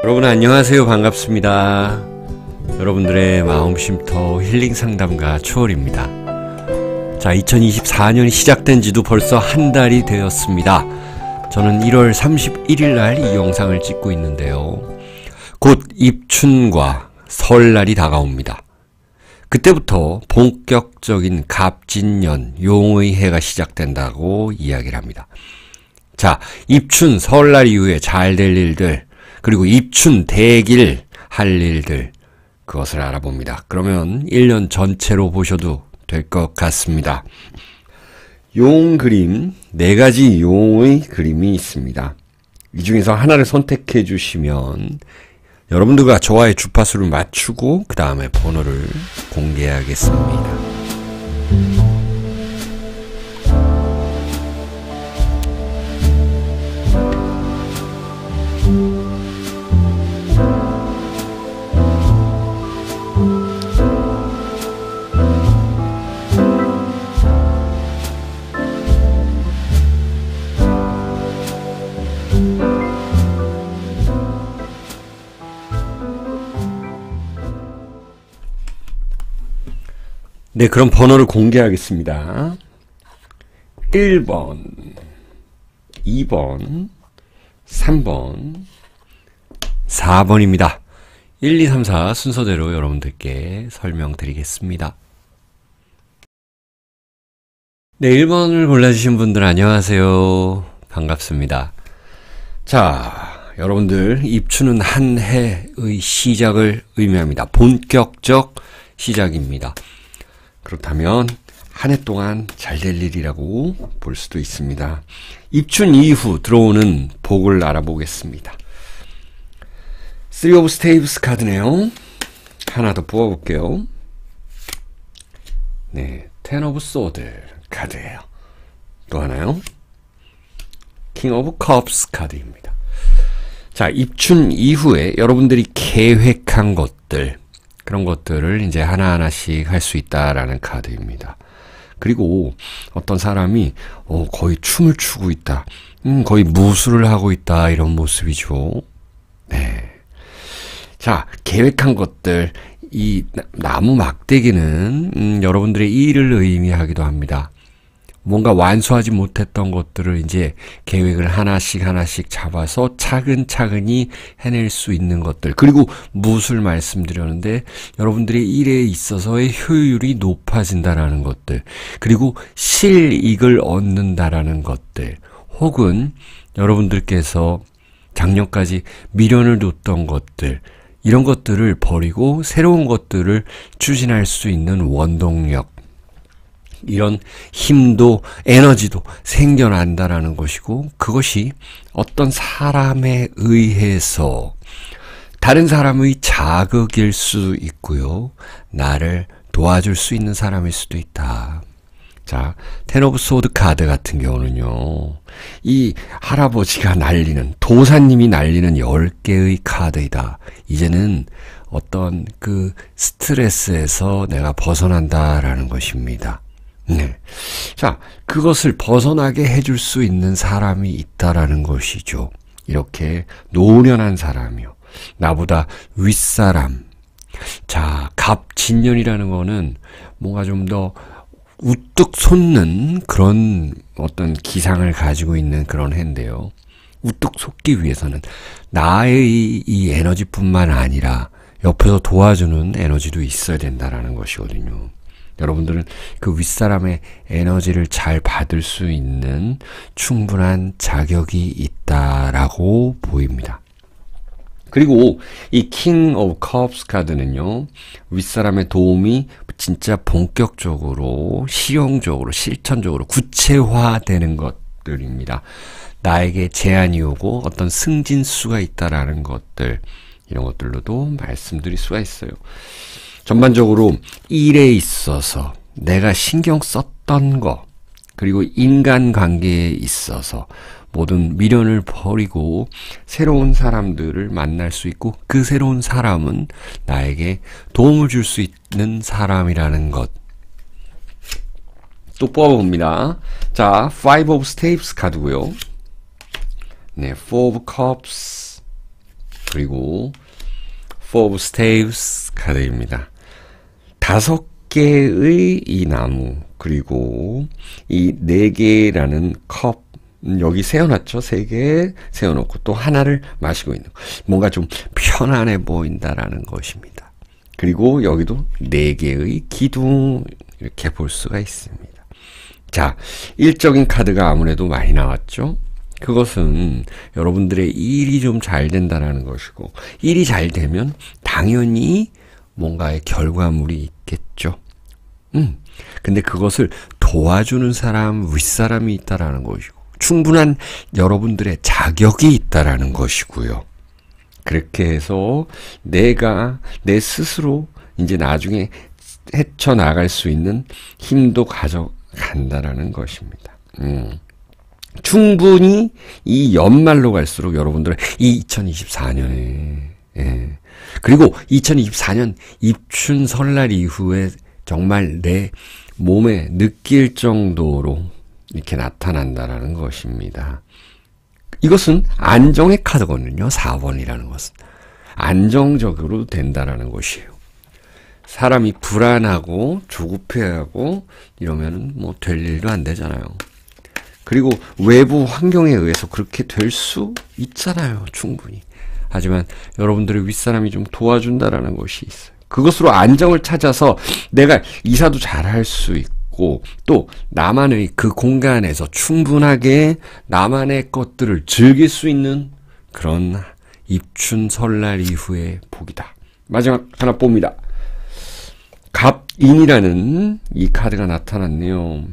여러분 안녕하세요. 반갑습니다. 여러분들의 마음쉼터 힐링 상담가 초월입니다. 자, 2024년이 시작된 지도 벌써 한 달이 되었습니다. 저는 1월 31일 날 이 영상을 찍고 있는데요. 곧 입춘과 설날이 다가옵니다. 그때부터 본격적인 갑진년 용의 해가 시작된다고 이야기를 합니다. 자, 입춘 설날 이후에 잘 될 일들, 그리고 입춘 대길 할 일들, 그것을 알아봅니다. 그러면 1년 전체로 보셔도 될 것 같습니다. 용 그림, 4가지 용의 그림이 있습니다. 이 중에서 하나를 선택해 주시면 여러분들과 저와의 주파수를 맞추고 그 다음에 번호를 공개하겠습니다. 네, 그럼 번호를 공개하겠습니다. 1번, 2번, 3번, 4번입니다. 1, 2, 3, 4 순서대로 여러분들께 설명드리겠습니다. 네, 1번을 골라주신 분들 안녕하세요. 반갑습니다. 자, 여러분들 입춘은 한 해의 시작을 의미합니다. 본격적 시작입니다. 그렇다면 한 해 동안 잘 될 일이라고 볼 수도 있습니다. 입춘 이후 들어오는 복을 알아보겠습니다. 3 of Staves 카드네요. 하나 더 뽑아볼게요. 네, 10 of Swords 카드예요. 또 하나요. King of Cups 카드입니다. 자, 입춘 이후에 여러분들이 계획한 것들, 그런 것들을 이제 하나하나씩 할 수 있다라는 카드입니다. 그리고 어떤 사람이 거의 춤을 추고 있다. 거의 무술을 하고 있다. 이런 모습이죠. 네. 자, 계획한 것들, 이 나무 막대기는 여러분들의 일을 의미하기도 합니다. 뭔가 완수하지 못했던 것들을 이제 계획을 하나씩 잡아서 차근차근히 해낼 수 있는 것들. 그리고 무술 말씀드렸는데 여러분들의 일에 있어서의 효율이 높아진다라는 것들. 그리고 실익을 얻는다라는 것들. 혹은 여러분들께서 작년까지 미련을 뒀던 것들. 이런 것들을 버리고 새로운 것들을 추진할 수 있는 원동력. 이런 힘도 에너지도 생겨난다라는 것이고, 그것이 어떤 사람에 의해서 다른 사람의 자극일 수 있고요. 나를 도와줄 수 있는 사람일 수도 있다. 자, 10 of Swords 카드 같은 경우는요. 이 할아버지가 날리는, 도사님이 날리는 10개의 카드이다. 이제는 어떤 그 스트레스에서 내가 벗어난다라는 것입니다. 네. 자, 그것을 벗어나게 해줄 수 있는 사람이 있다라는 것이죠. 이렇게 노련한 사람이요. 나보다 윗사람. 자, 갑진년이라는 거는 뭔가 좀 더 우뚝 솟는 그런 어떤 기상을 가지고 있는 그런 해인데요. 우뚝 솟기 위해서는 나의 이 에너지뿐만 아니라 옆에서 도와주는 에너지도 있어야 된다라는 것이거든요. 여러분들은 그 윗사람의 에너지를 잘 받을 수 있는 충분한 자격이 있다라고 보입니다. 그리고 이 King of Cups 카드는요. 윗사람의 도움이 진짜 본격적으로 실용적으로 실천적으로 구체화되는 것들입니다. 나에게 제안이 오고 어떤 승진수가 있다라는 것들, 이런 것들로도 말씀드릴 수가 있어요. 전반적으로 일에 있어서 내가 신경 썼던 거, 그리고 인간관계에 있어서 모든 미련을 버리고 새로운 사람들을 만날 수 있고, 그 새로운 사람은 나에게 도움을 줄 수 있는 사람이라는 것. 또 뽑아봅니다. 자, 5 of Staves 카드고요. 네, 4 of Cups, 그리고 Four of Staves 카드입니다. 5개의 이 나무, 그리고 이 4개라는 컵, 여기 세워놨죠. 3개 세워놓고 또 하나를 마시고 있는 거. 뭔가 좀 편안해 보인다라는 것입니다. 그리고 여기도 4개의 기둥, 이렇게 볼 수가 있습니다. 자, 일적인 카드가 아무래도 많이 나왔죠. 그것은 여러분들의 일이 좀 잘 된다는 것이고, 일이 잘 되면 당연히 뭔가의 결과물이 있겠죠. 근데 그것을 도와주는 사람, 윗사람이 있다라는 것이고, 충분한 여러분들의 자격이 있다라는 것이고요. 그렇게 해서 내가 내 스스로 이제 나중에 헤쳐나갈 수 있는 힘도 가져간다라는 것입니다. 충분히 이 연말로 갈수록 여러분들은 이 2024년에, 그리고 2024년 입춘 설날 이후에 정말 내 몸에 느낄 정도로 이렇게 나타난다라는 것입니다. 이것은 안정의 카드거든요. 4번이라는 것은. 안정적으로 된다라는 것이에요. 사람이 불안하고 조급해하고 이러면은 뭐 될 일도 안 되잖아요. 그리고 외부 환경에 의해서 그렇게 될 수 있잖아요. 충분히. 하지만 여러분들의 윗사람이 좀 도와준다라는 것이 있어요. 그것으로 안정을 찾아서 내가 이사도 잘할 수 있고, 또 나만의 그 공간에서 충분하게 나만의 것들을 즐길 수 있는 그런 입춘 설날 이후의 복이다. 마지막 하나 봅니다. 갑인이라는 이 카드가 나타났네요.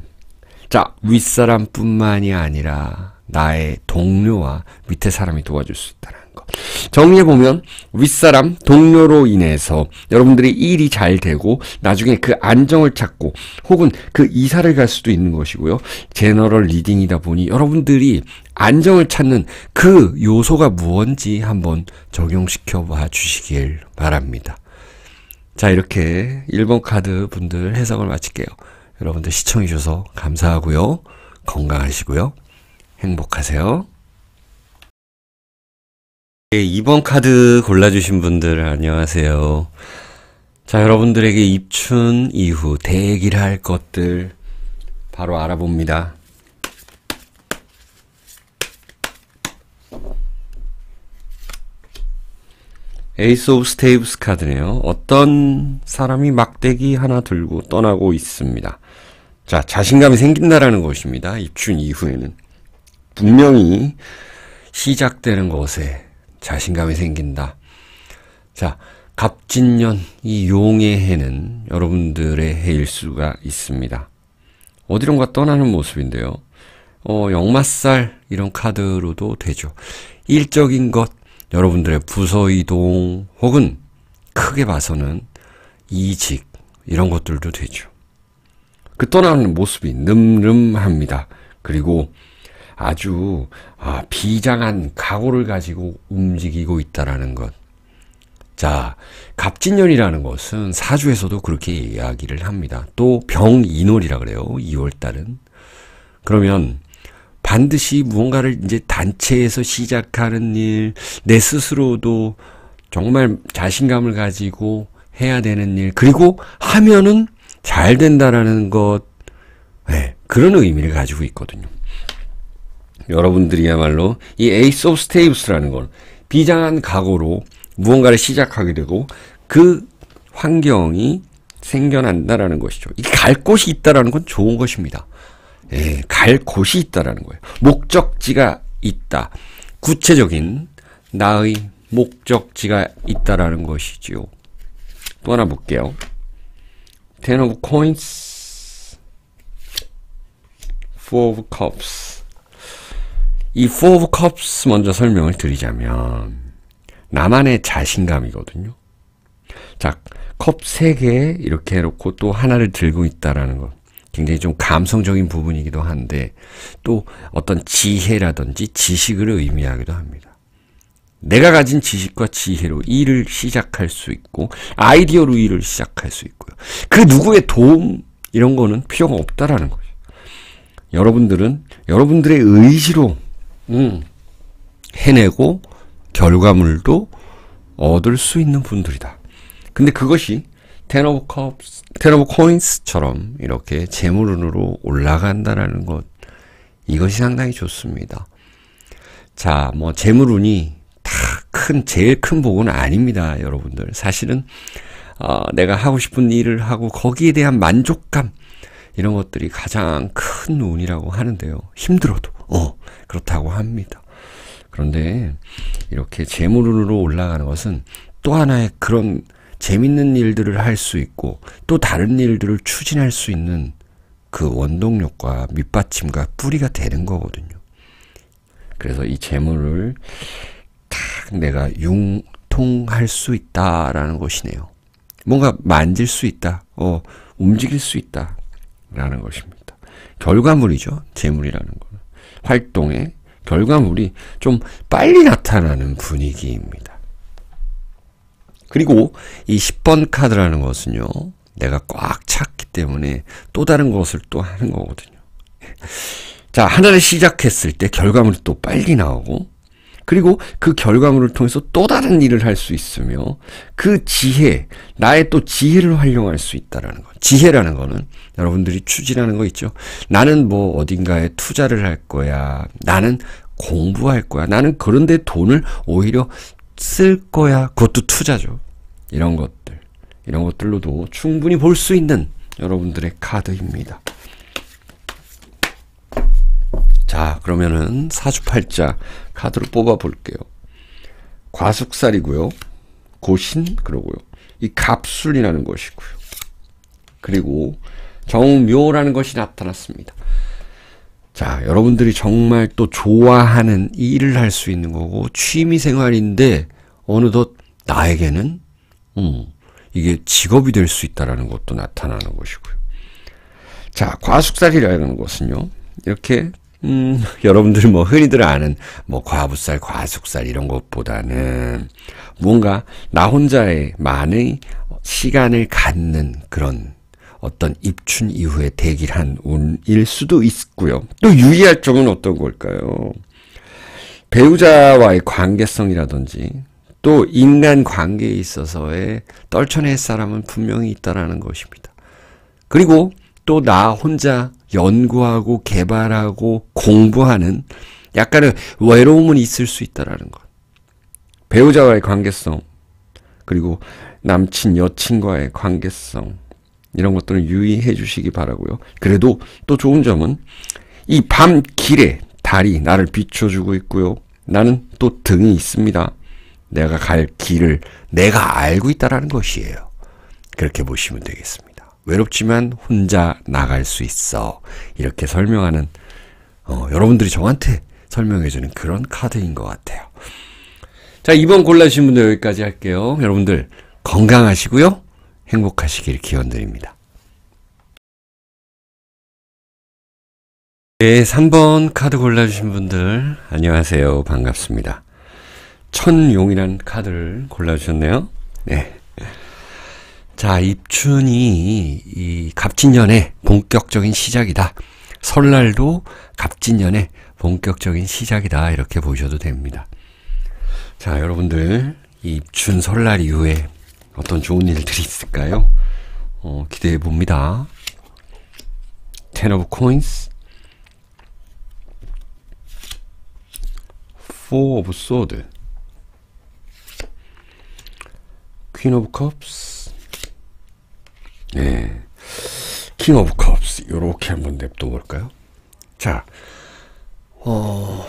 자, 윗사람뿐만이 아니라 나의 동료와 밑에 사람이 도와줄 수 있다는 거. 정리해보면 윗사람, 동료로 인해서 여러분들의 일이 잘 되고 나중에 그 안정을 찾고 혹은 그 이사를 갈 수도 있는 것이고요. 제너럴 리딩이다 보니 여러분들이 안정을 찾는 그 요소가 무언지 한번 적용시켜 봐 주시길 바랍니다. 자, 이렇게 1번 카드 분들 해석을 마칠게요. 여러분들 시청해 주셔서 감사하고요. 건강하시고요. 행복하세요. 2번 카드 골라주신 분들 안녕하세요. 자, 여러분들에게 입춘 이후 대기를 할 것들 바로 알아봅니다. 에이스 오브 스테이브스 카드네요. 어떤 사람이 막대기 하나 들고 떠나고 있습니다. 자, 자신감이 생긴다라는 것입니다. 입춘 이후에는 분명히 시작되는 것에 자신감이 생긴다. 자, 갑진년 이 용의 해는 여러분들의 해일 수가 있습니다. 어디론가 떠나는 모습인데요. 역마살 이런 카드로도 되죠. 일적인 것, 여러분들의 부서 이동 혹은 크게 봐서는 이직 이런 것들도 되죠. 그 떠나는 모습이 늠름합니다. 그리고 아주 비장한 각오를 가지고 움직이고 있다라는 것. 자, 갑진년이라는 것은 사주에서도 그렇게 이야기를 합니다. 또 병인월이라 그래요. 2월달은. 그러면 반드시 무언가를 이제 단체에서 시작하는 일, 내 스스로도 정말 자신감을 가지고 해야 되는 일, 그리고 하면은 잘 된다라는 것, 그런 의미를 가지고 있거든요. 여러분들이야말로 이 에이스 오브 스테이브스라는 건 비장한 각오로 무언가를 시작하게 되고 그 환경이 생겨난다라는 것이죠. 이 갈 곳이 있다라는 건 좋은 것입니다. 갈 곳이 있다라는 거예요. 목적지가 있다. 구체적인 나의 목적지가 있다라는 것이지요. 또 하나 볼게요. Ten of Coins, Four of Cups. 이 Four of Cups 먼저 설명을 드리자면 나만의 자신감이거든요. 자, 컵 3개 이렇게 해놓고 또 하나를 들고 있다라는 것. 굉장히 좀 감성적인 부분이기도 한데 또 어떤 지혜라든지 지식을 의미하기도 합니다. 내가 가진 지식과 지혜로 일을 시작할 수 있고 아이디어로 일을 시작할 수 있고요. 그 누구의 도움 이런 거는 필요가 없다라는 거죠. 여러분들은 여러분들의 의지로 해내고 결과물도 얻을 수 있는 분들이다. 근데 그것이 Ten of Coins처럼 이렇게 재물운으로 올라간다라는 것, 이것이 상당히 좋습니다. 자, 뭐 재물운이 제일 큰 복은 아닙니다, 여러분들. 사실은 내가 하고 싶은 일을 하고 거기에 대한 만족감, 이런 것들이 가장 큰 운이라고 하는데요. 힘들어도 그렇다고 합니다. 그런데 이렇게 재물운으로 올라가는 것은 또 하나의 그런 재밌는 일들을 할 수 있고 또 다른 일들을 추진할 수 있는 그 원동력과 밑받침과 뿌리가 되는 거거든요. 그래서 이 재물을 딱 내가 융통할 수 있다라는 것이네요. 뭔가 만질 수 있다, 움직일 수 있다라는 것입니다. 결과물이죠. 재물이라는 거는 활동의 결과물이 좀 빨리 나타나는 분위기입니다. 그리고 이 10번 카드라는 것은요, 내가 꽉 찼기 때문에 또 다른 것을 또 하는 거거든요. 자, 하나를 시작했을 때 결과물이 또 빨리 나오고, 그리고 그 결과물을 통해서 또 다른 일을 할 수 있으며, 그 지혜, 나의 또 지혜를 활용할 수 있다라는 것. 지혜라는 거는 여러분들이 추진하는 거 있죠. 나는 뭐 어딘가에 투자를 할 거야. 나는 공부할 거야. 나는 그런데 돈을 오히려 쓸 거야. 그것도 투자죠. 이런 것들로도 충분히 볼 수 있는 여러분들의 카드입니다. 자, 그러면은 사주팔자 카드로 뽑아 볼게요. 과숙살이고요. 고신, 그러고요. 이 갑술이라는 것이고요. 그리고 정묘라는 것이 나타났습니다. 자, 여러분들이 정말 또 좋아하는 일을 할 수 있는 거고 취미생활인데 어느덧 나에게는 이게 직업이 될 수 있다는 것도 나타나는 것이고요. 자, 과숙살이라는 것은요, 이렇게 여러분들이 뭐 흔히들 아는 뭐 과부살, 과숙살 이런 것보다는 뭔가 나 혼자의 많은 시간을 갖는 그런 어떤 입춘 이후에 대기한 운일 수도 있고요. 또 유의할 점은 어떤 걸까요? 배우자와의 관계성이라든지 또 인간 관계에 있어서의 떨쳐낼 사람은 분명히 있다라는 것입니다. 그리고 또 나 혼자 연구하고 개발하고 공부하는 약간의 외로움은 있을 수 있다라는 것. 배우자와의 관계성, 그리고 남친, 여친과의 관계성, 이런 것들은 유의해 주시기 바라고요. 그래도 또 좋은 점은 이 밤 길에 달이 나를 비춰주고 있고요. 나는 또 등이 있습니다. 내가 갈 길을 내가 알고 있다라는 것이에요. 그렇게 보시면 되겠습니다. 외롭지만 혼자 나갈 수 있어. 이렇게 설명하는, 여러분들이 저한테 설명해주는 그런 카드인 것 같아요. 자, 2번 골라주신 분들 여기까지 할게요. 여러분들 건강하시고요. 행복하시길 기원드립니다. 네, 3번 카드 골라주신 분들 안녕하세요. 반갑습니다. 천용이라는 카드를 골라주셨네요. 네. 자, 입춘이 이 갑진년의 본격적인 시작이다. 설날도 갑진년의 본격적인 시작이다. 이렇게 보셔도 됩니다. 자, 여러분들 이 입춘 설날 이후에 어떤 좋은 일들이 있을까요? 기대해 봅니다. Ten of Coins, Four of Swords, Queen of Cups, 네, King of Cups. 요렇게 한번 냅둬 볼까요? 자,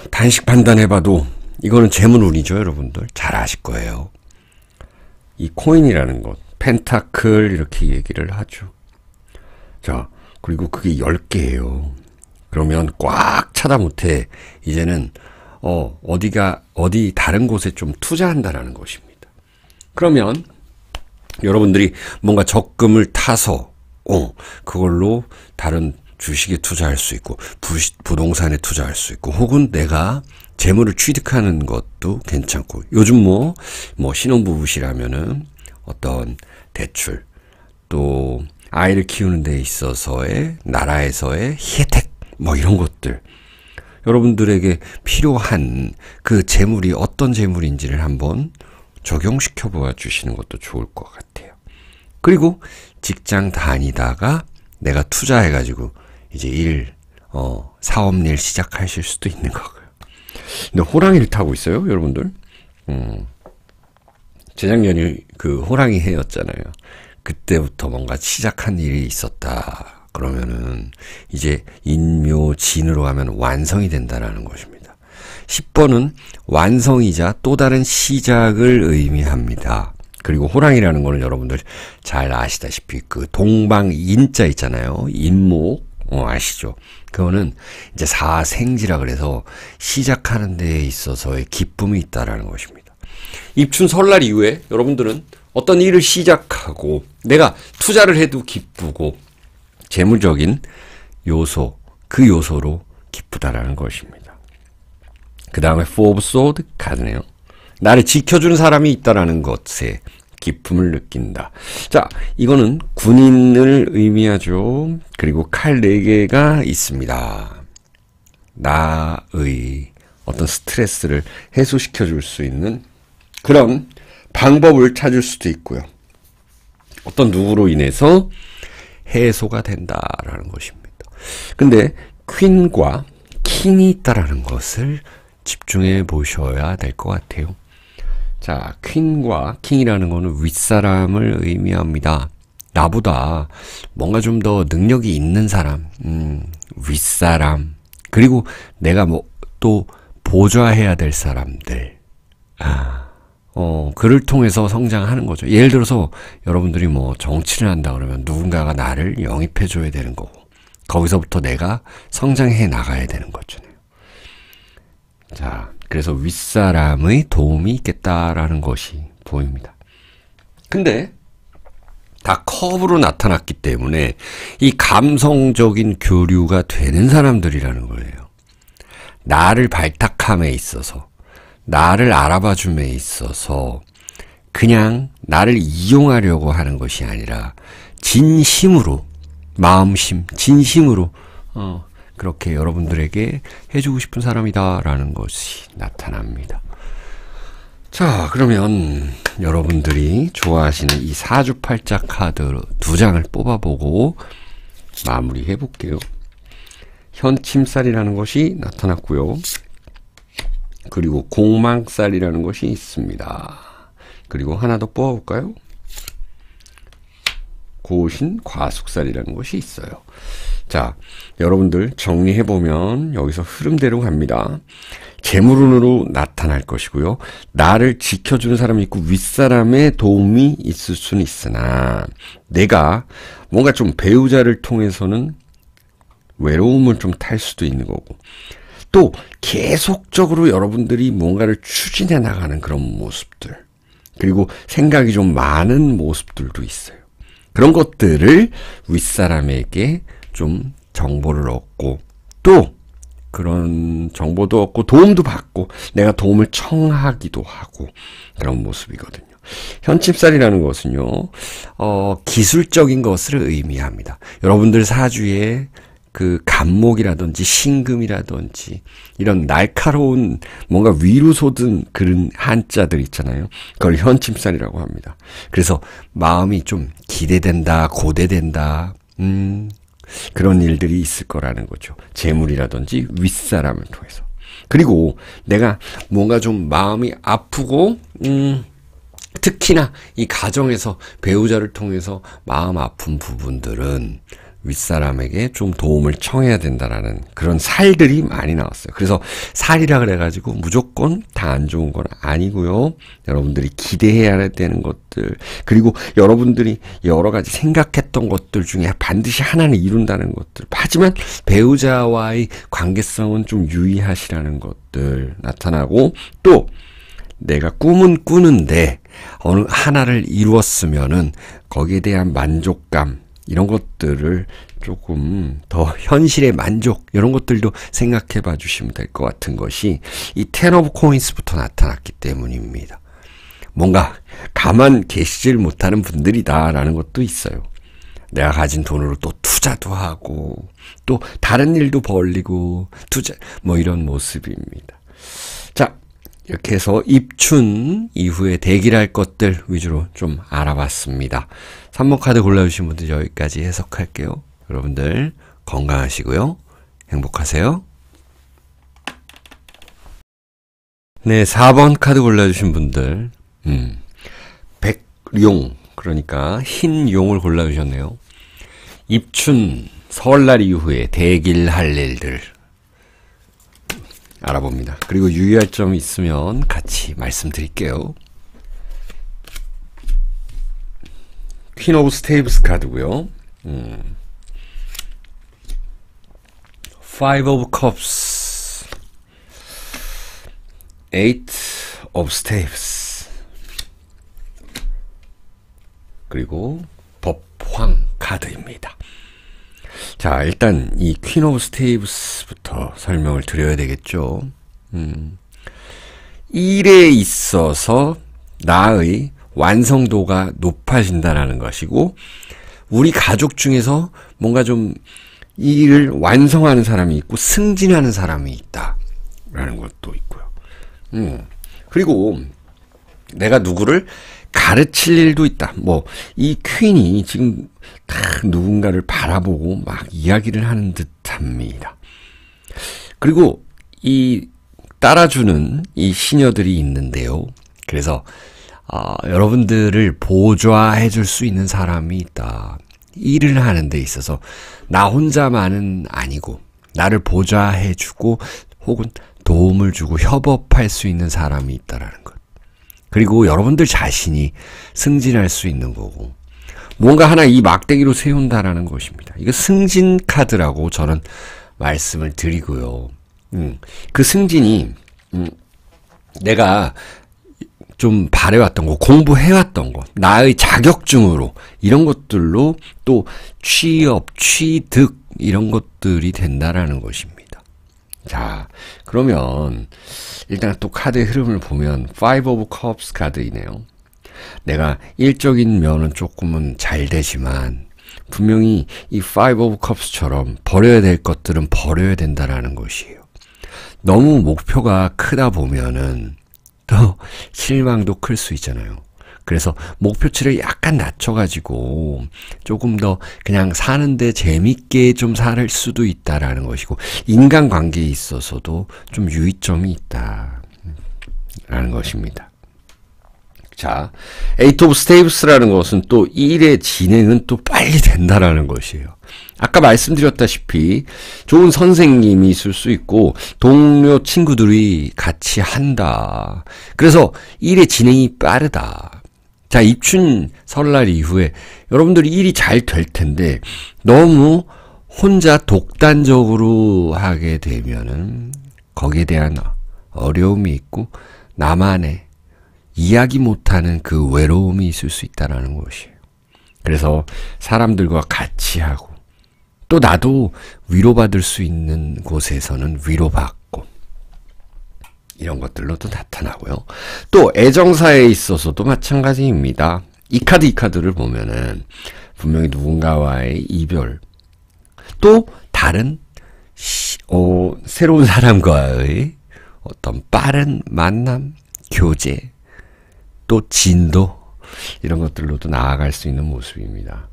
단식 판단해봐도 이거는 재물운이죠, 여러분들. 잘 아실 거예요. 이 코인이라는 것, 펜타클 이렇게 얘기를 하죠. 자, 그리고 그게 10개예요. 그러면 꽉 차다 못해 이제는 어디 다른 곳에 좀 투자한다라는 것입니다. 그러면 여러분들이 뭔가 적금을 타서 그걸로 다른 주식에 투자할 수 있고 부동산에 투자할 수 있고 혹은 내가 재물을 취득하는 것도 괜찮고 요즘 뭐 신혼부부시라면은 어떤 대출 또 아이를 키우는 데 있어서의 나라에서의 혜택 뭐 이런 것들 여러분들에게 필요한 그 재물이 어떤 재물인지를 한번 적용시켜 보아 주시는 것도 좋을 것 같아요. 그리고 직장 다니다가 내가 투자해가지고 이제 사업일 시작하실 수도 있는 거고요. 근데 호랑이를 타고 있어요, 여러분들. 재작년이 그 호랑이 해였잖아요. 그때부터 뭔가 시작한 일이 있었다. 그러면은 이제 인묘진으로 하면 완성이 된다라는 것입니다. 10번은 완성이자 또 다른 시작을 의미합니다. 그리고 호랑이라는 거는 여러분들 잘 아시다시피 그 동방인자 있잖아요. 인목 아시죠? 그거는 이제 사생지라 그래서 시작하는 데에 있어서의 기쁨이 있다라는 것입니다. 입춘 설날 이후에 여러분들은 어떤 일을 시작하고 내가 투자를 해도 기쁘고 재물적인 요소, 그 요소로 기쁘다라는 것입니다. 그 다음에 Four of Swords 카드네요. 나를 지켜주는 사람이 있다라는 것에 기쁨을 느낀다. 자, 이거는 군인을 의미하죠. 그리고 칼 4개가 있습니다. 나의 어떤 스트레스를 해소시켜 줄 수 있는 그런 방법을 찾을 수도 있고요. 어떤 누구로 인해서 해소가 된다라는 것입니다. 근데 퀸과 킹이 있다라는 것을 집중해 보셔야 될 것 같아요. 자, 퀸과 킹이라는 거는 윗사람을 의미합니다. 나보다 뭔가 좀 더 능력이 있는 사람, 윗사람, 그리고 내가 또 보좌해야 될 사람들, 그를 통해서 성장하는 거죠. 예를 들어서 여러분들이 정치를 한다 그러면 누군가가 나를 영입해 줘야 되는 거고, 거기서부터 내가 성장해 나가야 되는 거잖아요. 자, 그래서 윗사람의 도움이 있겠다라는 것이 보입니다. 근데 다 컵으로 나타났기 때문에 이 감성적인 교류가 되는 사람들이라는 거예요. 나를 발탁함에 있어서, 나를 알아봐 줌에 있어서 그냥 나를 이용하려고 하는 것이 아니라 진심으로, 진심으로 그렇게 여러분들에게 해주고 싶은 사람이다라는 것이 나타납니다. 자, 그러면 여러분들이 좋아하시는 이 사주팔자 카드 2장을 뽑아보고 마무리해 볼게요. 현침살이라는 것이 나타났고요. 그리고 공망살이라는 것이 있습니다. 그리고 하나 더 뽑아볼까요? 고신 과숙살이라는 것이 있어요. 자, 여러분들 정리해보면 여기서 흐름대로 갑니다. 재물운으로 나타날 것이고요. 나를 지켜주는 사람이 있고 윗사람의 도움이 있을 수는 있으나 내가 뭔가 좀 배우자를 통해서는 외로움을 좀 탈 수도 있는 거고, 또 계속적으로 여러분들이 뭔가를 추진해 나가는 그런 모습들, 그리고 생각이 좀 많은 모습들도 있어요. 그런 것들을 윗사람에게 좀 정보를 얻고, 또 그런 정보도 얻고 도움도 받고 내가 도움을 청하기도 하고 그런 모습이거든요. 현침살이라는 것은요, 기술적인 것을 의미합니다. 여러분들 사주에 그 간목이라든지 신금이라든지 이런 날카로운 뭔가 위로 솟은 그런 한자들 있잖아요. 그걸 현침살이라고 합니다. 그래서 마음이 좀 기대된다, 고대된다, 그런 일들이 있을 거라는 거죠. 재물이라든지 윗사람을 통해서. 그리고 내가 뭔가 좀 마음이 아프고, 특히나 이 가정에서 배우자를 통해서 마음 아픈 부분들은 윗사람에게 좀 도움을 청해야 된다라는 그런 살들이 많이 나왔어요. 그래서 살이라 그래가지고 무조건 다 안 좋은 건 아니고요. 여러분들이 기대해야 되는 것들, 그리고 여러분들이 여러 가지 생각했던 것들 중에 반드시 하나는 이룬다는 것들, 하지만 배우자와의 관계성은 좀 유의하시라는 것들 나타나고, 또 내가 꿈은 꾸는데 어느 하나를 이루었으면은 거기에 대한 만족감, 이런 것들을 조금 더 현실의 만족, 이런 것들도 생각해 봐 주시면 될 것 같은 것이 이 텐 오브 코인스부터 나타났기 때문입니다. 뭔가 가만 계시질 못하는 분들이다라는 것도 있어요. 내가 가진 돈으로 또 투자도 하고 또 다른 일도 벌리고 투자, 이런 모습입니다. 자, 이렇게 해서 입춘 이후에 대기할 것들 위주로 좀 알아봤습니다. 3번 카드 골라주신 분들 여기까지 해석할게요. 여러분들 건강하시고요. 행복하세요. 네, 4번 카드 골라주신 분들 백용, 그러니까 흰 용을 골라주셨네요. 입춘 설날 이후에 대기할 일들 알아봅니다. 그리고 유의할 점이 있으면 같이 말씀드릴게요. 퀸 오브 스테이브스 카드고요. 5 오브 컵스, 8 오브 스테이브스, 그리고 법황 카드입니다. 자, 일단 이 퀸 오브 스테이브스부터 설명을 드려야 되겠죠. 일에 있어서 나의 완성도가 높아진다는 것이고, 우리 가족 중에서 뭔가 좀 이 일을 완성하는 사람이 있고 승진하는 사람이 있다라는 것도 있고요. 그리고 내가 누구를 가르칠 일도 있다. 뭐 이 퀸이 지금 딱 누군가를 바라보고 막 이야기를 하는 듯합니다. 그리고 이 따라주는 이 시녀들이 있는데요. 그래서 여러분들을 보좌해 줄 수 있는 사람이 있다. 일을 하는 데 있어서 나 혼자만은 아니고 나를 보좌해 주고 혹은 도움을 주고 협업할 수 있는 사람이 있다라는 것. 그리고 여러분들 자신이 승진할 수 있는 거고 뭔가 하나 이 막대기로 세운다라는 것입니다. 이거 승진 카드라고 저는 말씀을 드리고요. 그 승진이 내가 좀 바래왔던 거, 공부해왔던 거, 나의 자격증으로 이런 것들로 또 취업, 취득 이런 것들이 된다라는 것입니다. 자, 그러면 일단 또 카드의 흐름을 보면 5 오브 컵스 카드이네요. 내가 일적인 면은 조금은 잘 되지만 분명히 이 5 오브 컵스처럼 버려야 될 것들은 버려야 된다라는 것이에요. 너무 목표가 크다 보면은 또 실망도 클 수 있잖아요. 그래서 목표치를 약간 낮춰가지고 조금 더 그냥 사는데 재밌게 좀 살 수도 있다라는 것이고 인간관계에 있어서도 좀 유의점이 있다라는 것입니다. 자, 8 오브 스테이브스라는 것은 또 일의 진행은 또 빨리 된다라는 것이에요. 아까 말씀드렸다시피 좋은 선생님이 있을 수 있고 동료 친구들이 같이 한다. 그래서 일의 진행이 빠르다. 자, 입춘 설날 이후에 여러분들이 일이 잘 될 텐데 너무 혼자 독단적으로 하게 되면은 거기에 대한 어려움이 있고 나만의 이야기 못하는 그 외로움이 있을 수 있다는 것이에요. 그래서 사람들과 같이 하고 또 나도 위로받을 수 있는 곳에서는 위로받고 이런 것들로도 나타나고요. 또 애정사에 있어서도 마찬가지입니다. 이 카드를 보면은 분명히 누군가와의 이별 또 다른 새로운 사람과의 어떤 빠른 만남, 교제 또 진도 이런 것들로도 나아갈 수 있는 모습입니다.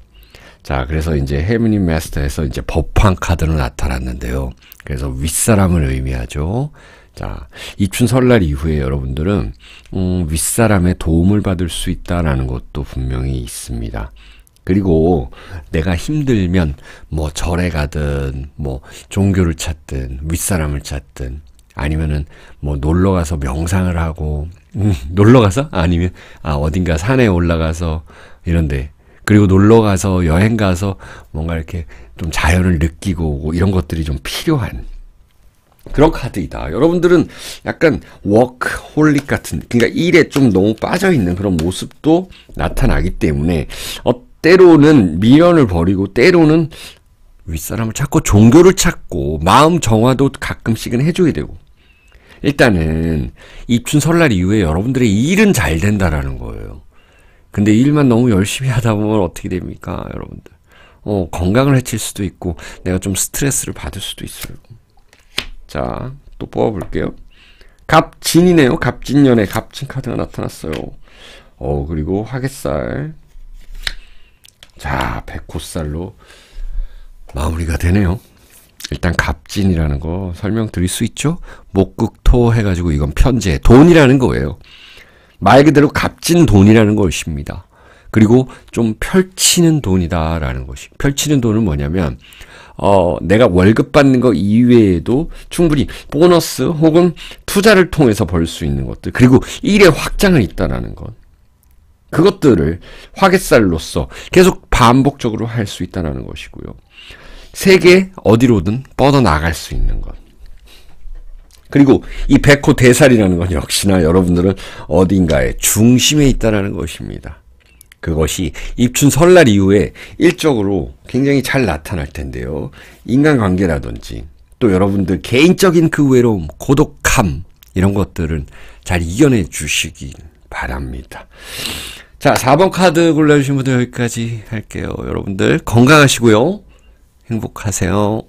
자, 그래서 이제 헤브닝 마스터에서 이제 법황 카드로 나타났는데요. 그래서 윗사람을 의미하죠. 자, 입춘 설날 이후에 여러분들은 윗사람의 도움을 받을 수 있다라는 것도 분명히 있습니다. 그리고 내가 힘들면 뭐 절에 가든 뭐 종교를 찾든 윗사람을 찾든 아니면은 뭐 놀러 가서 명상을 하고 놀러 가서 아니면 어딘가 산에 올라가서 이런데 그리고 놀러 가서 여행 가서 뭔가 이렇게 좀 자연을 느끼고 오고 이런 것들이 좀 필요한 그런 카드이다. 여러분들은 약간 워크홀릭 같은 그러니까 일에 좀 너무 빠져 있는 그런 모습도 나타나기 때문에 때로는 미련을 버리고 때로는 윗사람을 찾고 종교를 찾고 마음 정화도 가끔씩은 해줘야 되고 일단은 입춘 설날 이후에 여러분들의 일은 잘 된다라는 거예요. 근데 일만 너무 열심히 하다 보면 어떻게 됩니까, 여러분들? 건강을 해칠 수도 있고 내가 좀 스트레스를 받을 수도 있어요. 자, 또 뽑아볼게요. 갑진이네요. 갑진년에 갑진 카드가 나타났어요. 그리고 화개살. 자, 백호살로 마무리가 되네요. 일단 갑진이라는 거 설명드릴 수 있죠? 목극토 해가지고 이건 편재, 돈이라는 거예요. 말 그대로 값진 돈이라는 것입니다. 그리고 좀 펼치는 돈이다라는 것이. 펼치는 돈은 뭐냐면 내가 월급 받는 거 이외에도 충분히 보너스 혹은 투자를 통해서 벌 수 있는 것들, 그리고 일의 확장을 있다라는 것. 그것들을 화개살로서 계속 반복적으로 할 수 있다는 것이고요. 세계 어디로든 뻗어나갈 수 있는 것. 그리고 이 백호 대살이라는 건 역시나 여러분들은 어딘가의 중심에 있다는 것입니다. 그것이 입춘 설날 이후에 일적으로 굉장히 잘 나타날 텐데요. 인간관계라든지 또 여러분들 개인적인 그 외로움, 고독함 이런 것들은 잘 이겨내 주시기 바랍니다. 자, 4번 카드 골라주신 분들 여기까지 할게요. 여러분들 건강하시고요. 행복하세요.